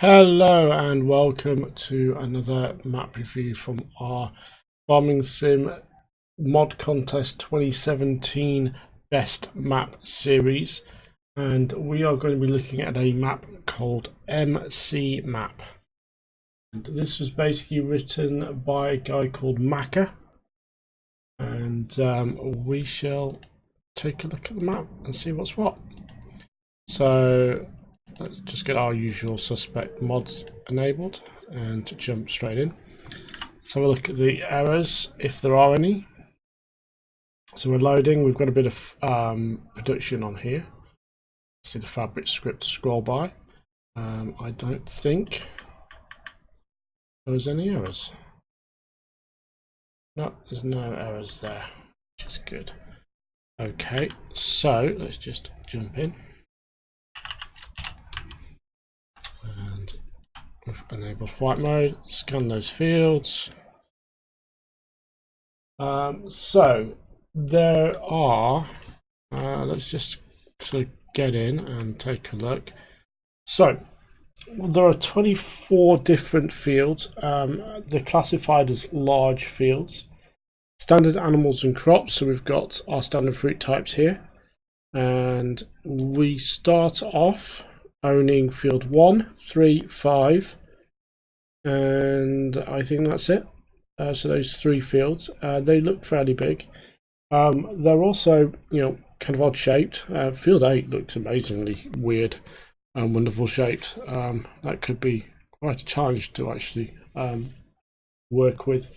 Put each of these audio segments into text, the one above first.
Hello and welcome to another map review from our Farming Sim Mod Contest 2017 Best Map Series, and we are going to be looking at a map called MCmap. And this was basically written by a guy called Maca, and we shall take a look at the map and see what's what. So let's just get our usual suspect mods enabled and jump straight in. Let's have a look at the errors, if there are any. So we're loading, we've got a bit of production on here. See the fabric script scroll by. I don't think there was any errors. No, there's no errors there, which is good. Okay, so let's just jump in. And we've enabled flight mode, scan those fields. So there are, let's just sort of get in and take a look. So there are 24 different fields. They're classified as large fields. Standard animals and crops, so we've got our standard fruit types here. And we start off owning field 1, 3, 5, and I think that's it. So those three fields, they look fairly big. They're also, kind of odd shaped. Field 8 looks amazingly weird and wonderful shaped. That could be quite a challenge to actually work with.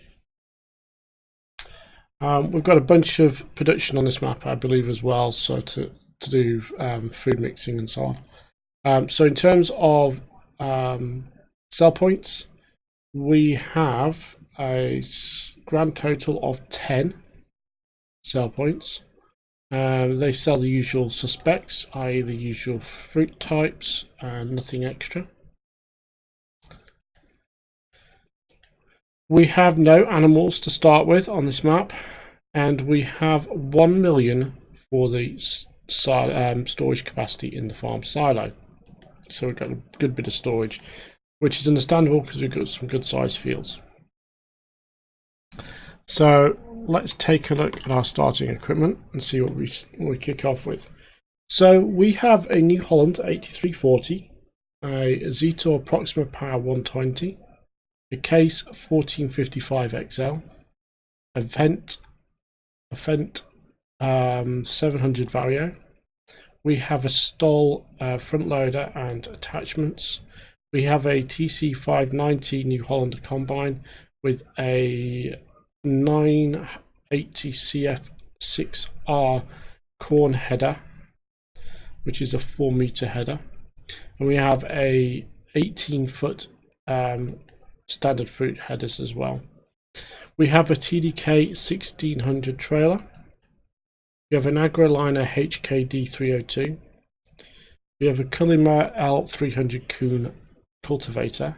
We've got a bunch of production on this map, I believe, as well, so to do food mixing and so on. So in terms of sell points, we have a grand total of 10 sell points. They sell the usual suspects, i.e. the usual fruit types, and nothing extra. We have no animals to start with on this map, and we have 1 million for the storage capacity in the farm silo. So we've got a good bit of storage, which is understandable because we've got some good sized fields. So let's take a look at our starting equipment and see what we kick off with. So we have a New Holland 8340, a Zetor Proxima Power 120, a Case 1455 XL, a Fendt 700 Vario. We have a Stoll front loader and attachments. We have a TC590 New Holland combine with a 980 CF6R corn header, which is a 4-meter header, and we have a 18-foot standard fruit headers as well. We have a TDK 1600 trailer. We have an AgroLiner HKD 302. We have a Cullimer L300 Kuhn cultivator,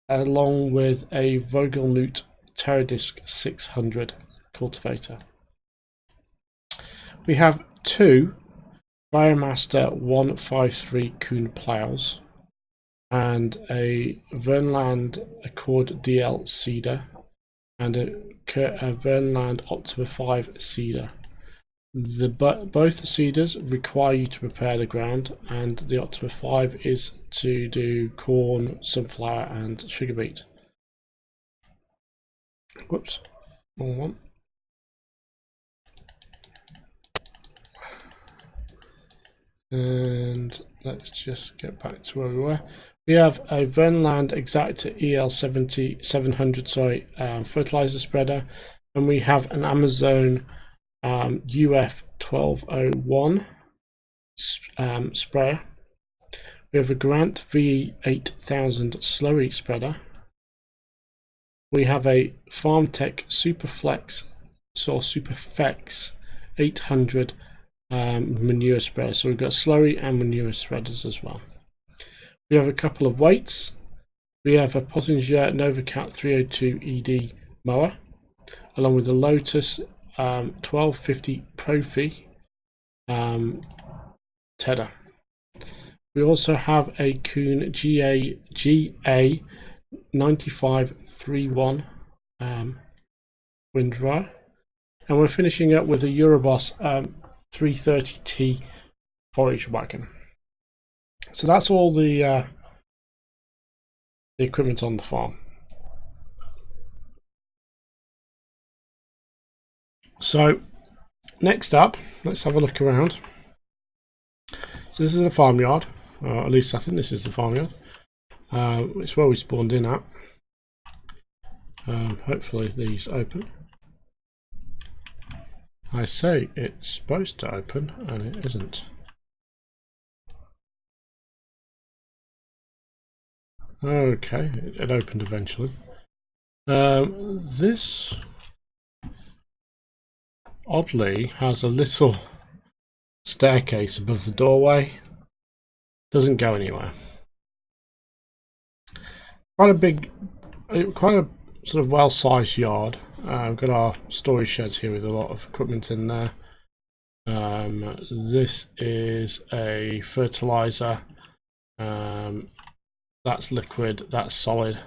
along with a Vogelnut Terradisc 600 cultivator. We have two Biomaster 153 Kuhn plows and a Vernland Accord DL seeder and a Vernland Optima 5 seeder. Both the seeders require you to prepare the ground, and the Optima 5 is to do corn, sunflower and sugar beet. Whoops, wrong one. And let's just get back to where we were. We have a Vernland Exacta EL700 fertilizer spreader, and we have an Amazon UF 1201 sprayer. We have a Grant V8000 slurry spreader. We have a FarmTech Superflex Superflex 800 manure spreader. So we've got slurry and manure spreaders as well. We have a couple of weights. We have a Pottinger Novacat 302 ED mower, along with a Lotus 1250 Profi tedder. We also have a Kuhn GA 9531 windrower, and we're finishing up with a Euroboss 330T forage wagon. So that's all the equipment on the farm. So next up, let's have a look around. So this is the farmyard, at least I think this is the farmyard. It's where we spawned in at. Hopefully these open. I say it's supposed to open and it isn't. Okay, it opened eventually. This oddly has a little staircase above the doorway. Doesn't go anywhere. Quite a sort of well-sized yard. We've got our storage sheds here with a lot of equipment in there. This is a fertilizer. That's liquid, that's solid.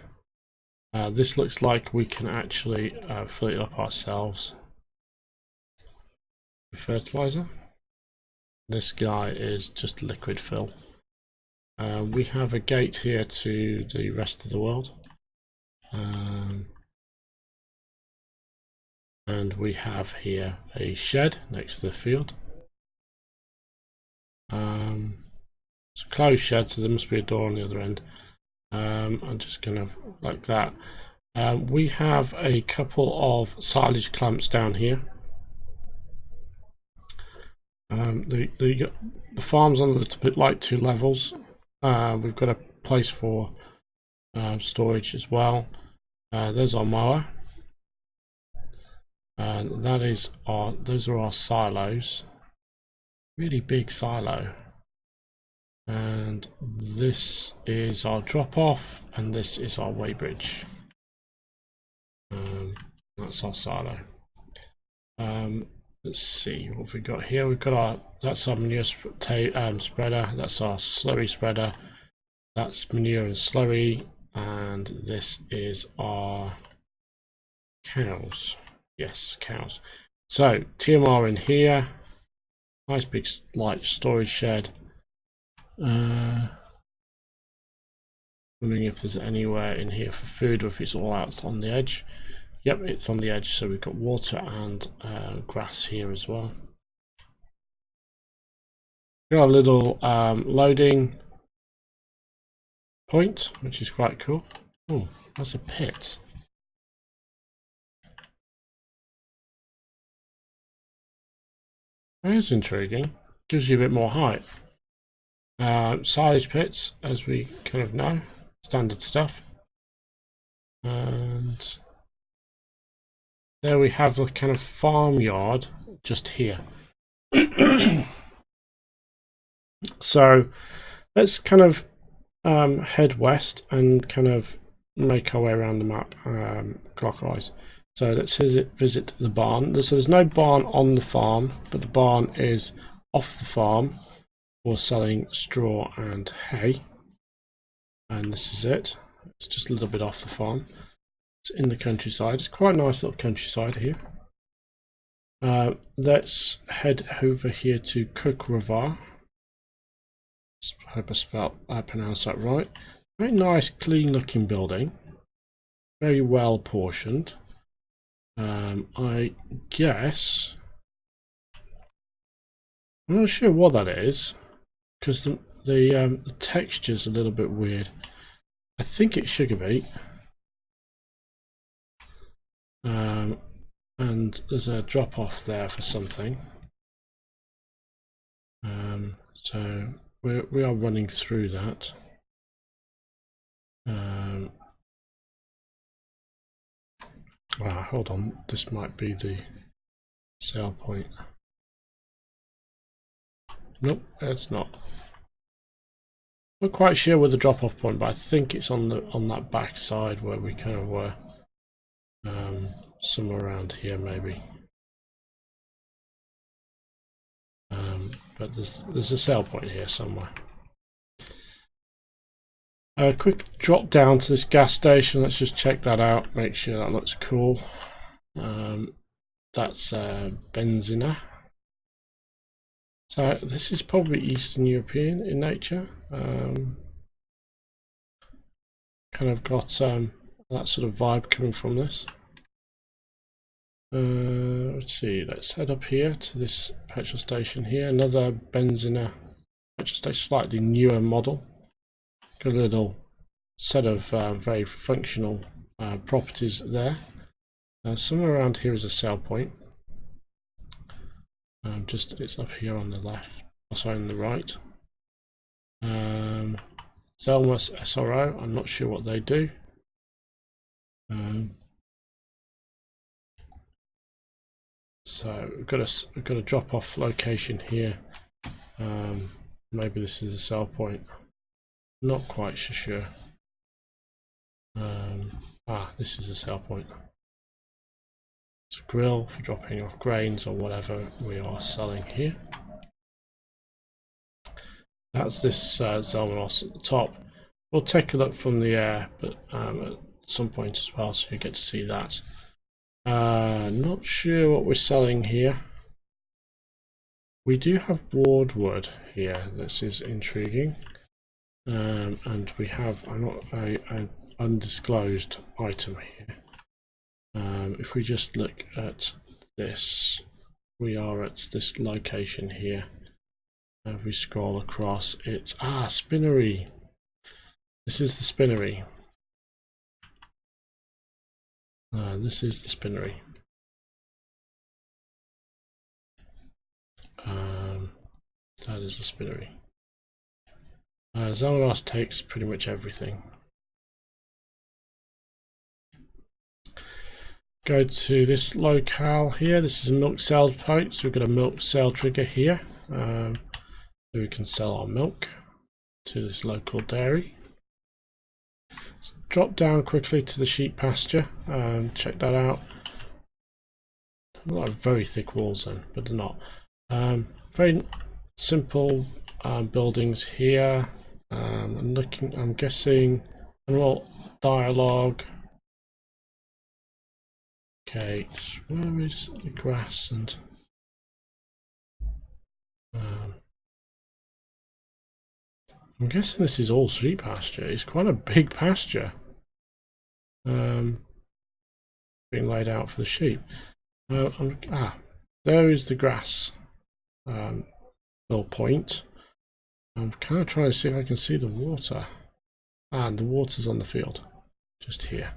This looks like we can actually fill it up ourselves. Fertilizer. This guy is just liquid fill. We have a gate here to the rest of the world. And we have here a shed next to the field. It's a closed shed, so there must be a door on the other end. I'm just kind of like that. We have a couple of silage clamps down here. The farm's on a little bit like 2 levels. We've got a place for storage as well. There's our mower, and those are our silos. Really big silo. And this is our drop off, and this is our weighbridge. That's our silo. Let's see what we got here. We've got that's our manure spreader. That's our slurry spreader. That's manure and slurry, and this is our cows. Yes, cows. So TMR in here. Nice big light storage shed. Wondering if there's anywhere in here for food, or if it's all out on the edge. Yep, it's on the edge, so we've got water and grass here as well. Got a little loading point, which is quite cool. Oh, that's a pit. That is intriguing. Gives you a bit more height. Silage pits, as we kind of know, standard stuff. And there we have the kind of farmyard just here. So let's kind of head west and kind of make our way around the map clockwise. So let's visit the barn. So there's no barn on the farm, but the barn is off the farm for selling straw and hay. And this is it. It's just a little bit off the farm. It's in the countryside. It's quite a nice little countryside here. Let's head over here to Cookrivar. I hope I pronounced that right. Very nice, clean looking building. Very well portioned. I guess I'm not sure what that is, because the texture's a little bit weird. I think it's sugar beet. And there's a drop off there for something. So we are running through that. Hold on, this might be the sale point. Nope, it's not. Not quite sure where the drop-off point, but I think it's on that back side where we kind of were. Somewhere around here, maybe. But there's a sale point here somewhere. A quick drop down to this gas station. Let's just check that out, make sure that looks cool. That's Benzina. So this is probably Eastern European in nature. Kind of got that sort of vibe coming from this. Let's see, let's head up here to this petrol station here. Another Benzina petrol station, slightly newer model. Got a little set of very functional properties there. Somewhere around here is a sell point. It's up here on the left, also on the right. Zelmas SRO, I'm not sure what they do. So we've got a drop-off location here. Maybe this is a sell point. Not quite sure. This is a sell point. It's a grill for dropping off grains or whatever we are selling here. That's this Zelmanos at the top. We'll take a look from the air, but at some point as well, so you get to see that. Not sure what we're selling here. We do have boardwood here. This is intriguing. And we have an undisclosed item here. If we just look at this, we are at this location here. If we scroll across, it's spinnery. This is the spinnery. This is the spinnery. That is the spinnery. Zelmanos takes pretty much everything. Go to this locale here. This is a milk sale point, so we've got a milk sale trigger here. So we can sell our milk to this local dairy. Let's drop down quickly to the sheep pasture and check that out. A lot of very thick walls then, but they're not. Very simple buildings here. I'm guessing general dialogue. Okay, so where is the grass and I'm guessing this is all sheep pasture. It's quite a big pasture being laid out for the sheep. There is the grass mill point. I'm kind of trying to see if I can see the water. And the water's on the field, just here.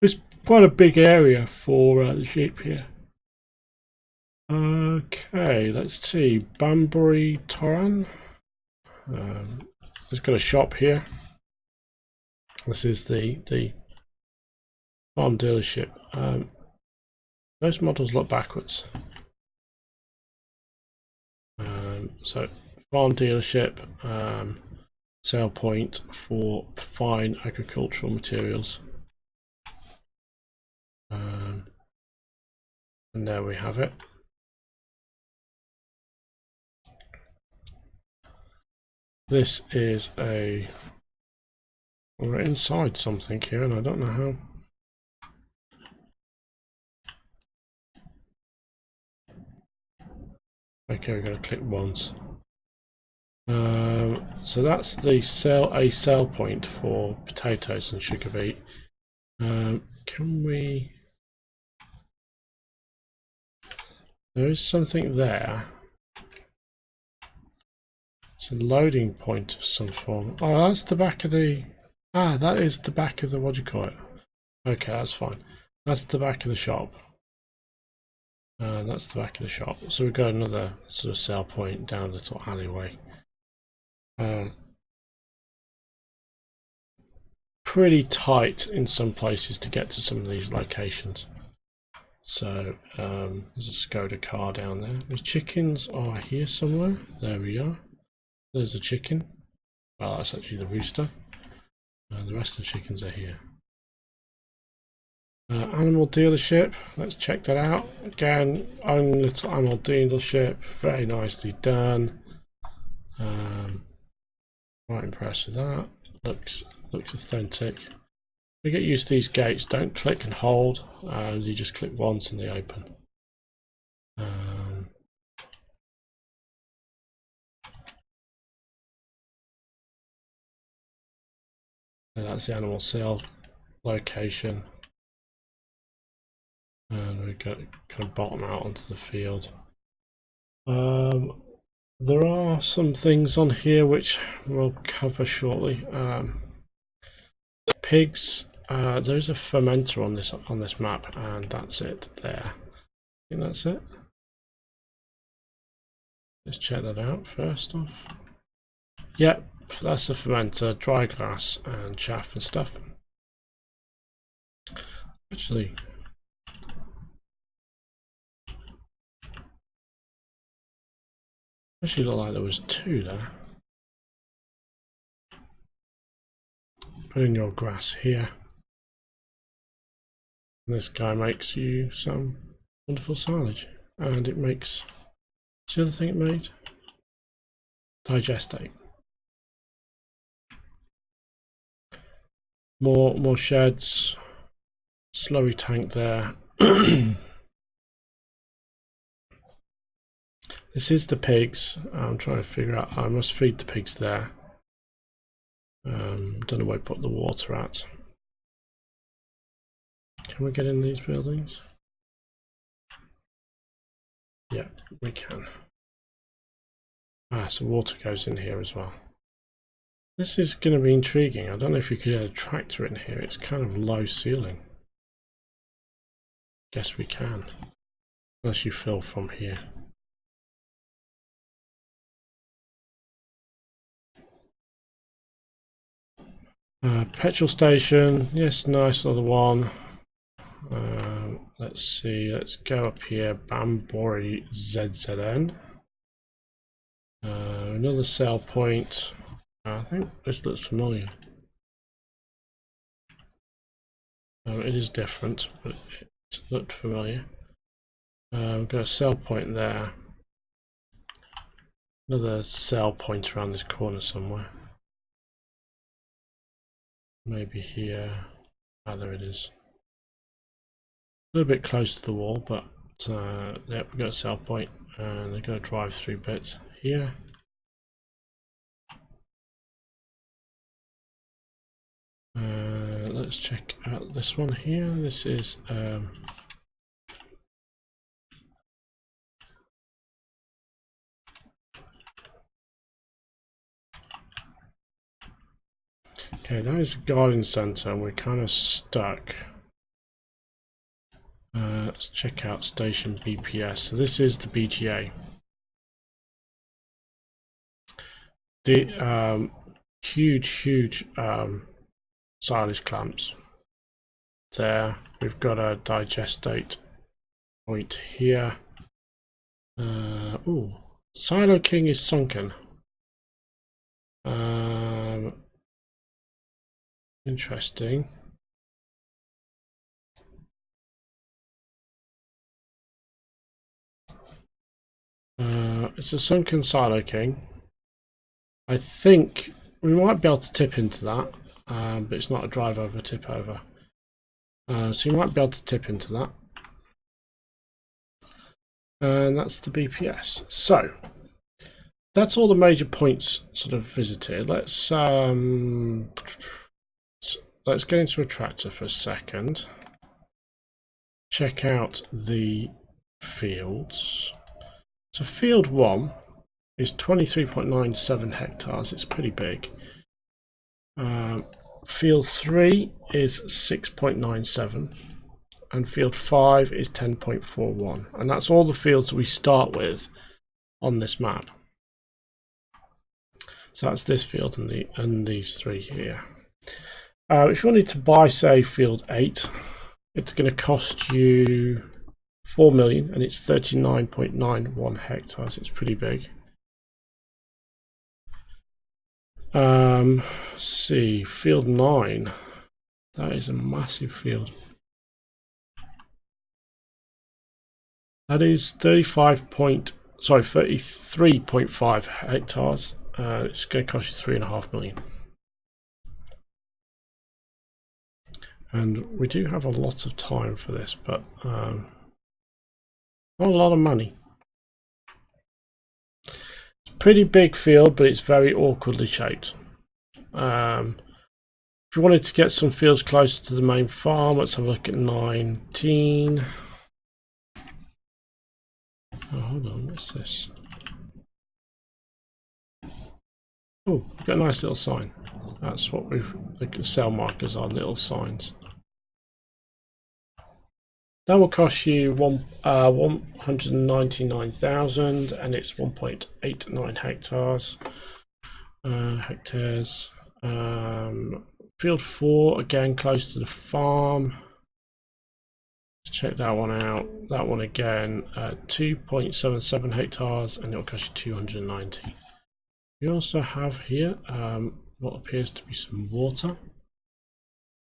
It's quite a big area for the sheep here. Okay, let's see. Banbury Toran. It's got a shop here. This is the farm dealership. Those models look backwards. So farm dealership, sale point for fine agricultural materials. And there we have it. This is we're inside something here and I don't know how. Okay, we're going to click once. So that's the sell point for potatoes and sugar beet. Can we? There is something there. It's a loading point of some form. Oh, that's the back of the. That is the back of the. What do you call it? Okay, that's fine. That's the back of the shop. That's the back of the shop. So we've got another sort of sell point down a little alleyway. Pretty tight in some places to get to some of these locations. So there's a Skoda car down there. The chickens are here somewhere. There we are. There's a chicken. Well, that's actually the rooster. The rest of the chickens are here. Animal dealership. Let's check that out. Again, own little animal dealership. Very nicely done. Quite impressed with that. Looks authentic. We get used to these gates. Don't click and hold. You just click once and they open. So that's the animal sale location. And we go kind of bottom out onto the field. There are some things on here which we'll cover shortly. Pigs. There's a fermenter on this map, and that's it there. I think that's it. Let's check that out first off. Yep, that's the fermenter, dry grass and chaff and stuff. Actually, looked like there was two there. Put in your grass here. And this guy makes you some wonderful silage. And it makes, what's the other thing it made? Digestate. More sheds. Slurry tank there. This is the pigs. I'm trying to figure out, I must feed the pigs there. Don't know where I put the water at. Can we get in these buildings? Yeah, we can. So water goes in here as well. This is going to be intriguing. I don't know if you could get a tractor in here. It's kind of low ceiling. Guess we can. Unless you fill from here. Petrol station. Yes, nice other one. Let's see. Let's go up here. Bambori ZZN. Another sell point. I think this looks familiar. It is different, but it looked familiar. We've got a sell point there. Another sell point around this corner somewhere. Maybe here. There it is. A little bit close to the wall, but yeah, we've got a sell point, and they've got a drive-through bit here. Let's check out this one here. This is okay, that is a garden center, and we're kind of stuck. Let's check out station BPS. So this is the BGA. The huge silage clamps there. We've got a digestate point here. Ooh, Silo King is sunken. Interesting. It's a sunken Silo King. I think we might be able to tip into that, but it's not a drive over, tip over. So you might be able to tip into that. And that's the BPS. So that's all the major points sort of visited. Let's get into a tractor for a second. Check out the fields. So field 1 is 23.97 hectares. It's pretty big. Field 3 is 6.97, and field 5 is 10.41, and that's all the fields we start with on this map. So that's this field and these three here. If you wanted to buy, say, field 8, it's going to cost you 4 million, and it's 39.91 hectares. It's pretty big. Let's see, field 9. That is a massive field. That is 33.5 hectares, it's going to cost you 3.5 million. And we do have a lot of time for this, but not a lot of money. It's a pretty big field, but it's very awkwardly shaped. If you wanted to get some fields closer to the main farm, let's have a look at 19. Oh, hold on, what's this? Oh, we've got a nice little sign. That's what we've, the sell markers are, little signs. That will cost you 199,000, and it's 1.89 hectares. Field 4, again close to the farm. Let's check that one out. That one again, 2.77 hectares, and it'll cost you 290. We also have here what appears to be some water.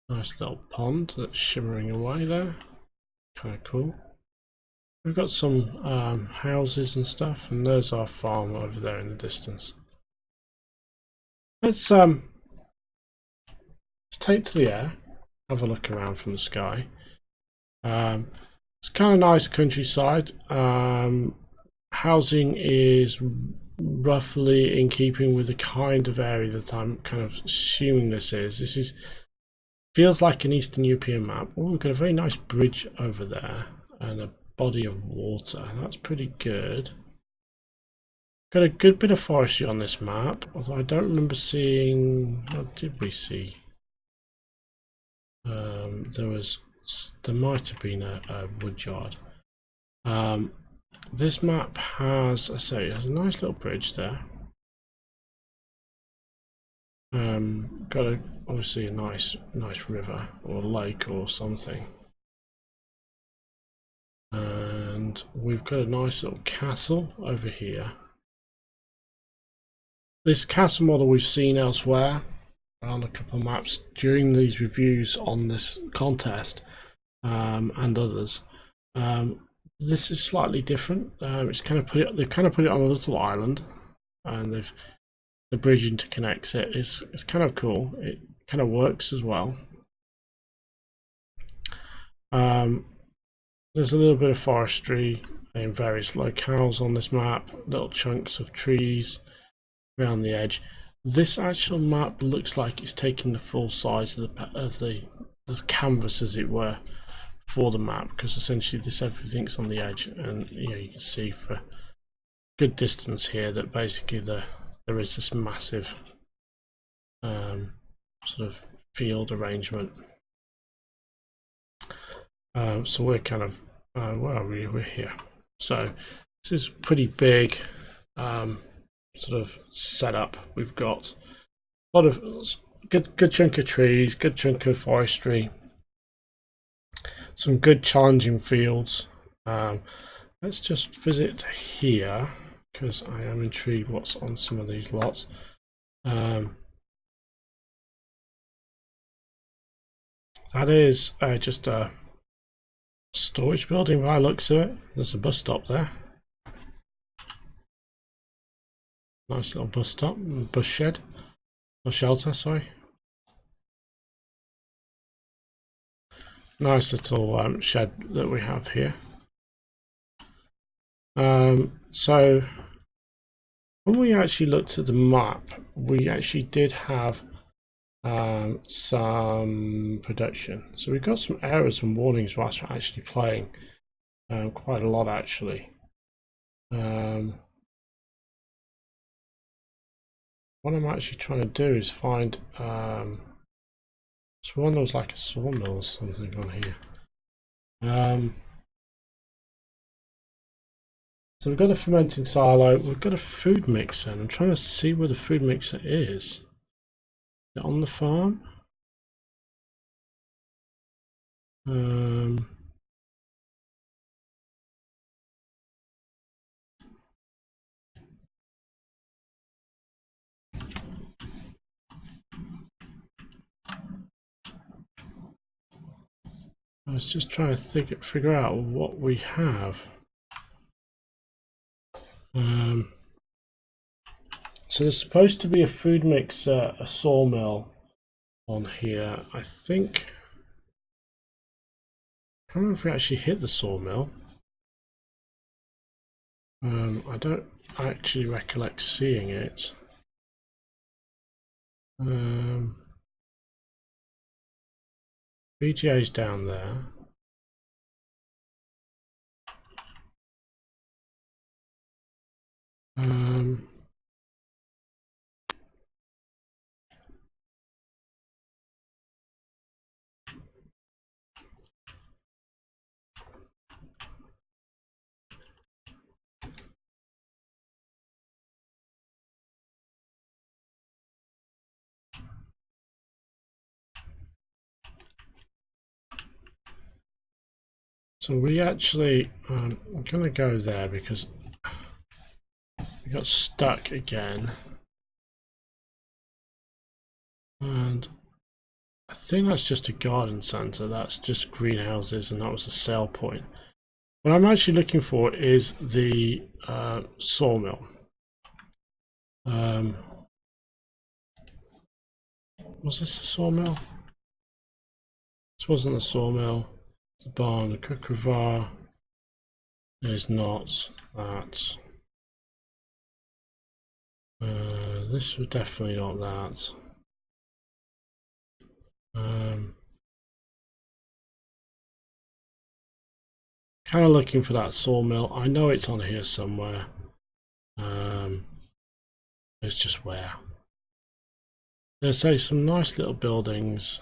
Nice little pond that's shimmering away there. Kind of cool. We've got some houses and stuff, and there's our farm over there in the distance. Let's take to the air, have a look around from the sky. It's kind of nice countryside. Housing is roughly in keeping with the kind of area that I'm kind of assuming this is. This is feels like an Eastern European map. Oh, we've got a very nice bridge over there and a body of water. That's pretty good. Got a good bit of forestry on this map, although I don't remember seeing. What did we see? There might have been a wood yard. This map has, I say, it has a nice little bridge there. Got obviously a nice river or lake or something, and we've got a nice little castle over here. This castle model we've seen elsewhere on a couple of maps during these reviews on this contest and others. This is slightly different. It's kind of they've kind of put it on a little island, and the bridge interconnects it. It's kind of cool. It kind of works as well. There's a little bit of forestry in various locales on this map. Little chunks of trees around the edge. This actual map looks like it's taking the full size of the canvas, as it were, for the map, because essentially everything's on the edge, and you can see for a good distance here that basically there is this massive sort of field arrangement. So we're kind of where are we? We're here. So this is pretty big sort of setup. We've got a lot of good chunk of trees, good chunk of forestry, some good challenging fields. Let's just visit here, because I am intrigued what's on some of these lots. That is just a storage building by the looks of it. There's a bus stop there. Nice little bus stop, bus shed, or shelter, sorry. Nice little shed that we have here. So when we actually looked at the map, we actually did have some production. So we got some errors and warnings whilst we're actually playing, quite a lot actually. What I'm actually trying to do is find so one that was like a sawmill or something on here. So we've got a fermenting silo, we've got a food mixer, and I'm trying to see where the food mixer is. Is it on the farm? I was just trying to figure out what we have. So there's supposed to be a food mixer, a sawmill on here. I think. I don't know if we actually hit the sawmill. I don't actually recollect seeing it. VGA's down there. So we actually, I'm going to go there because we got stuck again. And I think that's just a garden centre, that's just greenhouses, and that was a sale point. What I'm actually looking for is the sawmill. Was this a sawmill? This wasn't a sawmill. It's a barn, a cookery. There's not that. This was definitely not that. Kind of looking for that sawmill. I know it's on here somewhere. It's just where. There's say some nice little buildings.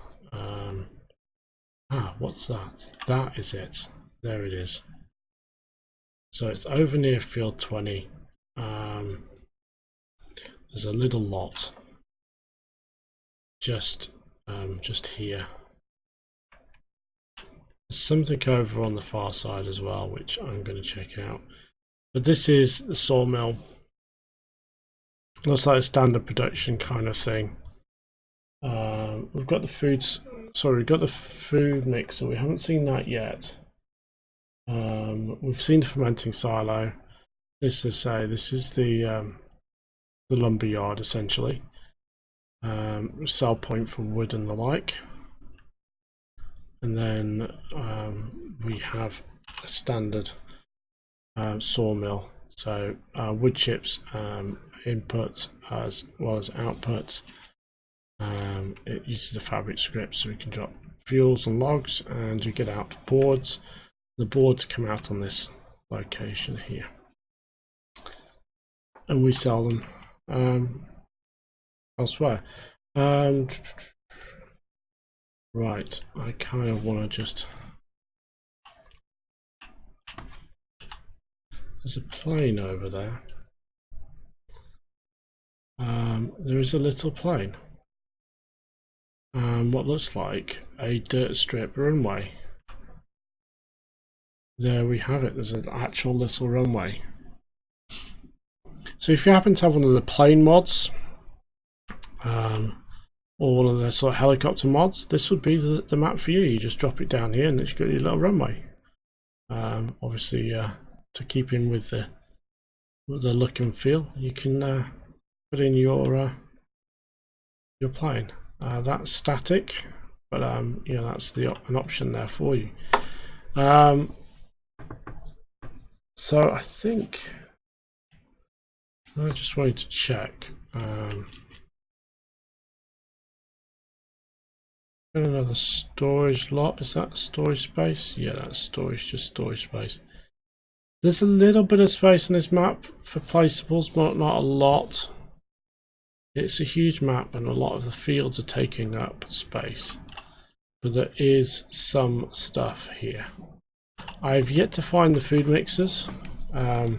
What's that? That is it. There it is. So it's over near field 20. There's a little lot just here. There's something over on the far side as well, which I'm going to check out. But this is the sawmill. Looks like a standard production kind of thing. We've got the foods. Sorry, we've got the food mixer. We haven't seen that yet. We've seen the fermenting silo. This is the lumber yard essentially. Sell point for wood and the like. And then we have a standard sawmill. So wood chips input as well as output. It uses the fabric script, so we can drop fuels and logs, and you get out boards. The boards come out on this location here, and we sell them elsewhere. Right, I kind of want to just. There's a plane over there. There is a little plane. What looks like a dirt strip runway. There we have it. There's an actual little runway. So if you happen to have one of the plane mods, or one of the sort of helicopter mods, this would be the map for you. You just drop it down here, and it's got your little runway. Obviously, to keep in with the look and feel, you can put in your plane. That's static, but you know, that's an option there for you. So I think I just wanted to check. Got another storage lot. Is that storage space? Yeah, that's storage, just storage space. There's a little bit of space in this map for placeables, but not a lot. It's a huge map and a lot of the fields are taking up space, but there is some stuff here. I've yet to find the food mixers. I'm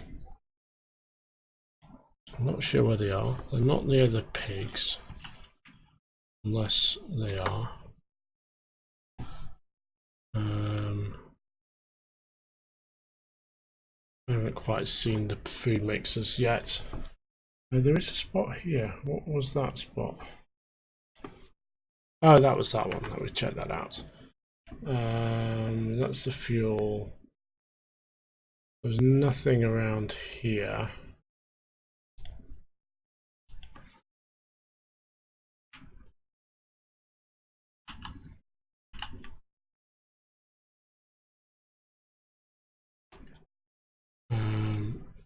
not sure where they are. They're not near the pigs, unless they are. I haven't quite seen the food mixers yet. There is a spot here. What was that spot? Oh, that was that one. Let me check that out. That's the fuel. There's nothing around here.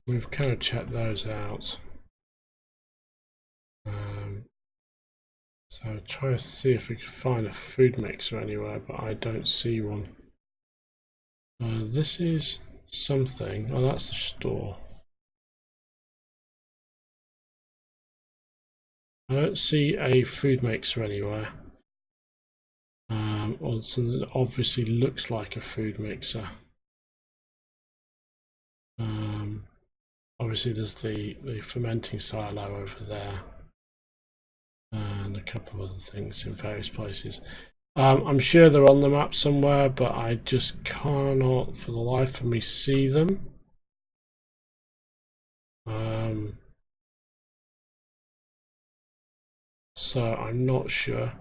We've kind of checked those out. So try to see if we can find a food mixer anywhere, but I don't see one. This is something. Oh, that's the store. I don't see a food mixer anywhere. Or something that obviously looks like a food mixer. Obviously there's the fermenting silo over there. And a couple of other things in various places. I'm sure they're on the map somewhere, but I just cannot for the life of me see them. So I'm not sure.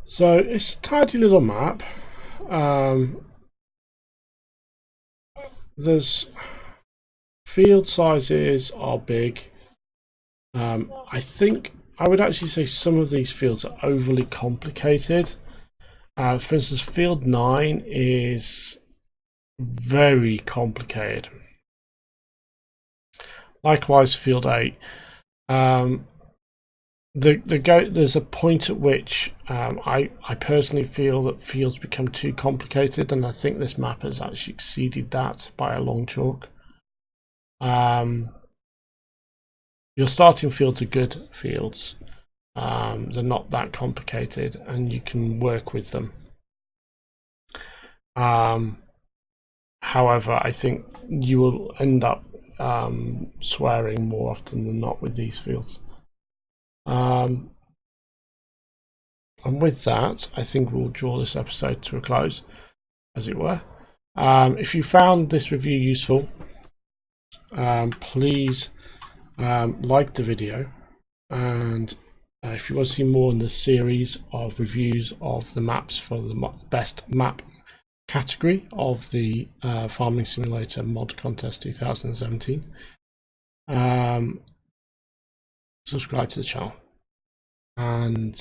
So it's a tidy little map. There's field sizes are big. I think I would actually say some of these fields are overly complicated. For instance, field 9 is very complicated. Likewise, field 8. There's a point at which I personally feel that fields become too complicated, and I think this map has actually exceeded that by a long chalk. Your starting fields are good fields. They're not that complicated, and you can work with them. However, I think you will end up swearing more often than not with these fields. And with that, I think we'll draw this episode to a close, as it were. If you found this review useful, please like the video, and if you want to see more in the series of reviews of the maps for the best map category of the Farming Simulator Mod Contest 2017, subscribe to the channel. And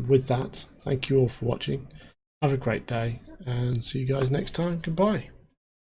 with that, thank you all for watching. Have a great day, and see you guys next time. Goodbye.